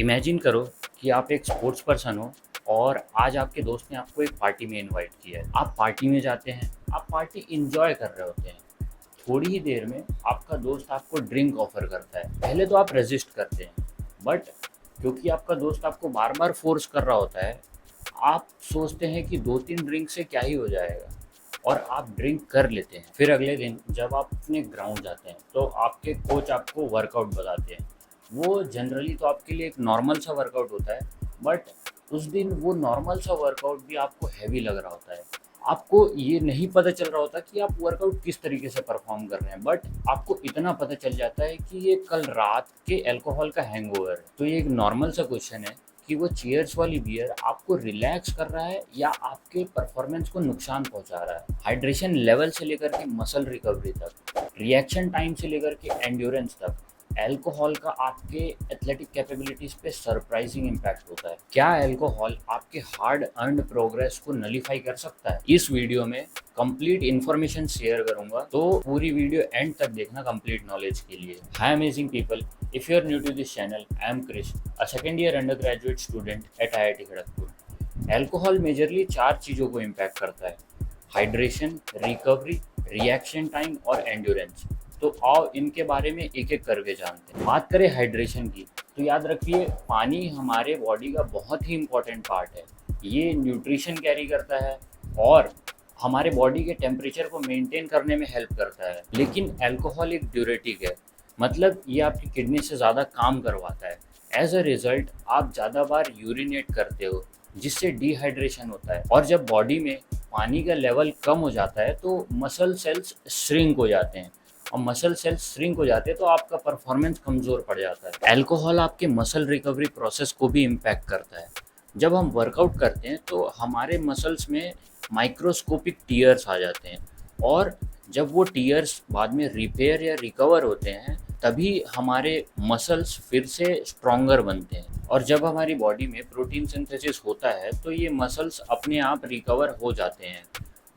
Imagine करो कि आप एक स्पोर्ट्स पर्सन हो और आज आपके दोस्त ने आपको एक पार्टी में इनवाइट किया है। आप पार्टी में जाते हैं, आप पार्टी इंजॉय कर रहे होते हैं। थोड़ी ही देर में आपका दोस्त आपको ड्रिंक ऑफर करता है। पहले तो आप रेजिस्ट करते हैं, बट क्योंकि आपका दोस्त आपको बार बार फोर्स कर रहा होता है, आप सोचते हैं कि 2-3 ड्रिंक से क्या ही हो जाएगा और आप ड्रिंक कर लेते हैं। फिर अगले दिन जब आप अपने ग्राउंड जाते हैं तो आपके कोच आपको वर्कआउट बताते हैं। वो जनरली तो आपके लिए एक नॉर्मल सा वर्कआउट होता है, बट उस दिन वो नॉर्मल सा वर्कआउट भी आपको हैवी लग रहा होता है। आपको ये नहीं पता चल रहा होता कि आप वर्कआउट किस तरीके से परफॉर्म कर रहे हैं, बट आपको इतना पता चल जाता है कि ये कल रात के अल्कोहल का हैंगओवर है। तो ये एक नॉर्मल सा क्वेश्चन है कि वो चीयर्स वाली बियर आपको रिलैक्स कर रहा है या आपके परफॉर्मेंस को नुकसान पहुंचा रहा है। हाइड्रेशन लेवल से लेकर के मसल रिकवरी तक, रिएक्शन टाइम से लेकर के एंड्योरेंस तक, अल्कोहल का आपके एथलेटिक कैपेबिलिटीज पे सरप्राइजिंग इम्पैक्ट होता है। क्या अल्कोहल आपके हार्ड अर्नड प्रोग्रेस को नलीफाई कर सकता है? इस वीडियो में कंप्लीट इन्फॉर्मेशन शेयर करूंगा, तो पूरी वीडियो एंड तक देखना कंप्लीट नॉलेज के लिए। Hi amazing people, if you are new to this channel, I am Krish, a second year under graduate student at IIT Kharagpur. Alcohol majorly 4 चीज़ों को इम्पैक्ट करता है: हाइड्रेशन, रिकवरी, रिएक्शन टाइम और endurance. तो आओ इनके बारे में एक एक करके जानते हैं। बात करें हाइड्रेशन की, तो याद रखिए पानी हमारे बॉडी का बहुत ही इम्पोर्टेंट पार्ट है। ये न्यूट्रिशन कैरी करता है और हमारे बॉडी के टेम्परेचर को मेंटेन करने में हेल्प करता है। लेकिन अल्कोहल एक ड्यूरेटिक है, मतलब ये आपकी किडनी से ज़्यादा काम करवाता है। एज अ रिजल्ट आप ज़्यादा बार यूरिनेट करते हो, जिससे डिहाइड्रेशन होता है। और जब बॉडी में पानी का लेवल कम हो जाता है तो मसल सेल्स श्रिंक हो जाते हैं, और मसल सेल्स श्रिंक हो जाते हैं तो आपका परफॉर्मेंस कमज़ोर पड़ जाता है। अल्कोहल आपके मसल रिकवरी प्रोसेस को भी इम्पैक्ट करता है। जब हम वर्कआउट करते हैं तो हमारे मसल्स में माइक्रोस्कोपिक टीयर्स आ जाते हैं, और जब वो टीयर्स बाद में रिपेयर या रिकवर होते हैं तभी हमारे मसल्स फिर से स्ट्रॉन्गर बनते हैं। और जब हमारी बॉडी में प्रोटीन सिंथेसिस होता है तो ये मसल्स अपने आप रिकवर हो जाते हैं।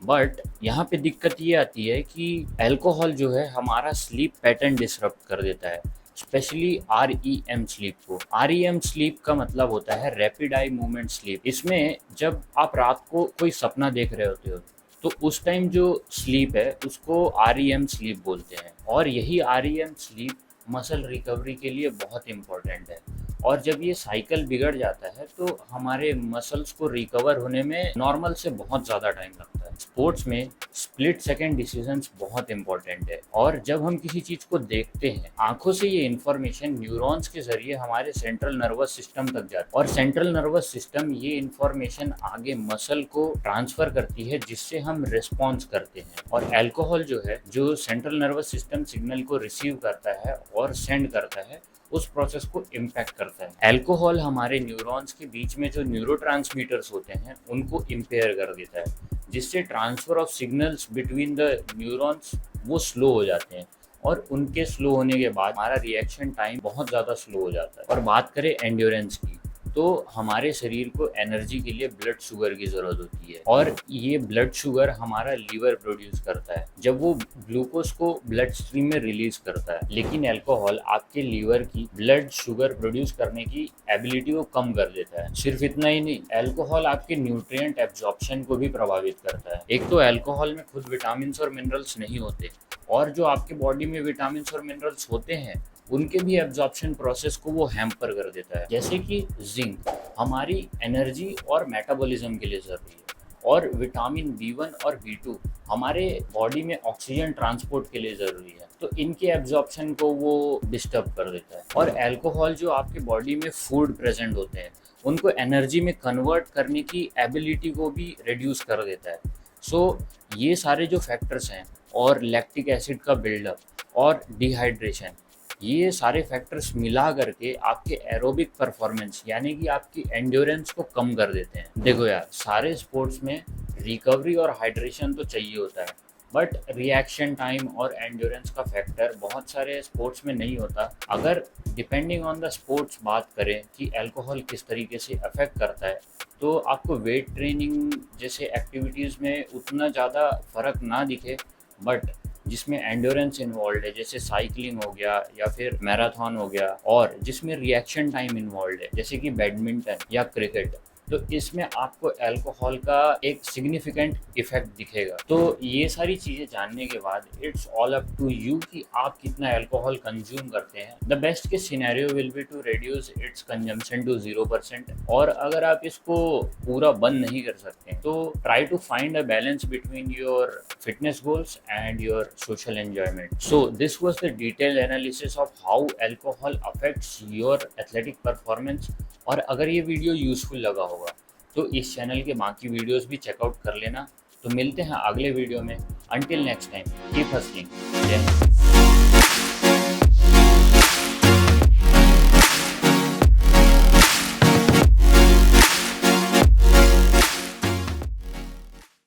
बट यहाँ पे दिक्कत ये आती है कि अल्कोहल जो है हमारा स्लीप पैटर्न डिसरप्ट कर देता है, स्पेशली REM स्लीप को। REM स्लीप का मतलब होता है रैपिड आई मूवमेंट स्लीप। इसमें जब आप रात को कोई सपना देख रहे होते हो तो उस टाइम जो स्लीप है उसको REM स्लीप बोलते हैं, और यही REM स्लीप मसल रिकवरी के लिए बहुत इम्पोर्टेंट है। और जब ये साइकिल बिगड़ जाता है तो हमारे मसल्स को रिकवर होने में नॉर्मल से बहुत ज़्यादा टाइम लगता है। स्पोर्ट्स में स्प्लिट सेकंड डिसीजंस बहुत इंपॉर्टेंट है, और जब हम किसी चीज़ को देखते हैं आंखों से, ये इन्फॉर्मेशन न्यूरॉन्स के जरिए हमारे सेंट्रल नर्वस सिस्टम तक जाती है, और सेंट्रल नर्वस सिस्टम ये इन्फॉर्मेशन आगे मसल को ट्रांसफर करती है, जिससे हम रिस्पॉन्स करते हैं। और अल्कोहल जो है, जो सेंट्रल नर्वस सिस्टम सिग्नल को रिसीव करता है और सेंड करता है, उस प्रोसेस को इम्पैक्ट करता है। अल्कोहल हमारे न्यूरॉन्स के बीच में जो न्यूरोट्रांसमीटर्स होते हैं उनको इम्पेयर कर देता है, जिससे transfer of signals between the neurons वो स्लो हो जाते हैं, और उनके स्लो होने के बाद हमारा रिएक्शन टाइम बहुत ज़्यादा स्लो हो जाता है। और बात करें एंड्योरेंस की, तो हमारे शरीर को एनर्जी के लिए ब्लड शुगर की ज़रूरत होती है, और ये ब्लड शुगर हमारा लीवर प्रोड्यूस करता है जब वो ग्लूकोज को ब्लड स्ट्रीम में रिलीज करता है। लेकिन अल्कोहल आपके लीवर की ब्लड शुगर प्रोड्यूस करने की एबिलिटी को कम कर देता है। सिर्फ इतना ही नहीं, अल्कोहल आपके न्यूट्रिएंट एब्जॉर्प्शन को भी प्रभावित करता है। एक तो अल्कोहल में खुद विटामिन और मिनरल्स नहीं होते, और जो आपके बॉडी में विटामिन और मिनरल्स होते हैं उनके भी एब्जॉर्प्शन प्रोसेस को वो हैम्पर कर देता है। जैसे कि जिंक हमारी एनर्जी और मेटाबॉलिज्म के लिए ज़रूरी है, और विटामिन B1 और B2 हमारे बॉडी में ऑक्सीजन ट्रांसपोर्ट के लिए ज़रूरी है, तो इनके एब्जॉर्प्शन को वो डिस्टर्ब कर देता है। और अल्कोहल जो आपके बॉडी में फूड प्रेजेंट होते हैं उनको एनर्जी में कन्वर्ट करने की एबिलिटी को भी रिड्यूस कर देता है। सो ये सारे जो फैक्टर्स हैं, और लैक्टिक एसिड का बिल्डअप और डिहाइड्रेशन, ये सारे फैक्टर्स मिला करके आपके एरोबिक परफॉर्मेंस यानी कि आपकी एंड्योरेंस को कम कर देते हैं। देखो यार, सारे स्पोर्ट्स में रिकवरी और हाइड्रेशन तो चाहिए होता है, बट रिएक्शन टाइम और एंड्योरेंस का फैक्टर बहुत सारे स्पोर्ट्स में नहीं होता। अगर डिपेंडिंग ऑन द स्पोर्ट्स बात करें कि अल्कोहल किस तरीके से अफेक्ट करता है, तो आपको वेट ट्रेनिंग जैसे एक्टिविटीज़ में उतना ज़्यादा फ़र्क ना दिखे, बट जिसमें एंड्योरेंस इन्वॉल्व है, जैसे साइकिलिंग हो गया या फिर मैराथन हो गया, और जिसमें रिएक्शन टाइम इन्वॉल्व है, जैसे कि बैडमिंटन या क्रिकेट, तो इसमें आपको अल्कोहल का एक सिग्निफिकेंट इफेक्ट दिखेगा। तो ये सारी चीज़ें जानने के बाद it's all up to you कि आप कितना अल्कोहल कंज्यूम करते हैं। The best case scenario will be to reduce its consumption to 0%, और अगर आप इसको पूरा बंद नहीं कर सकते तो try to find a balance between your fitness goals and your social enjoyment. So this was the detailed analysis of how alcohol affects your athletic performance. और अगर ये वीडियो यूज़फुल लगा होगा तो इस चैनल के बाकी वीडियोस भी चेकआउट कर लेना। तो मिलते हैं अगले वीडियो में। Until next time, keep hustling. जय हिंद।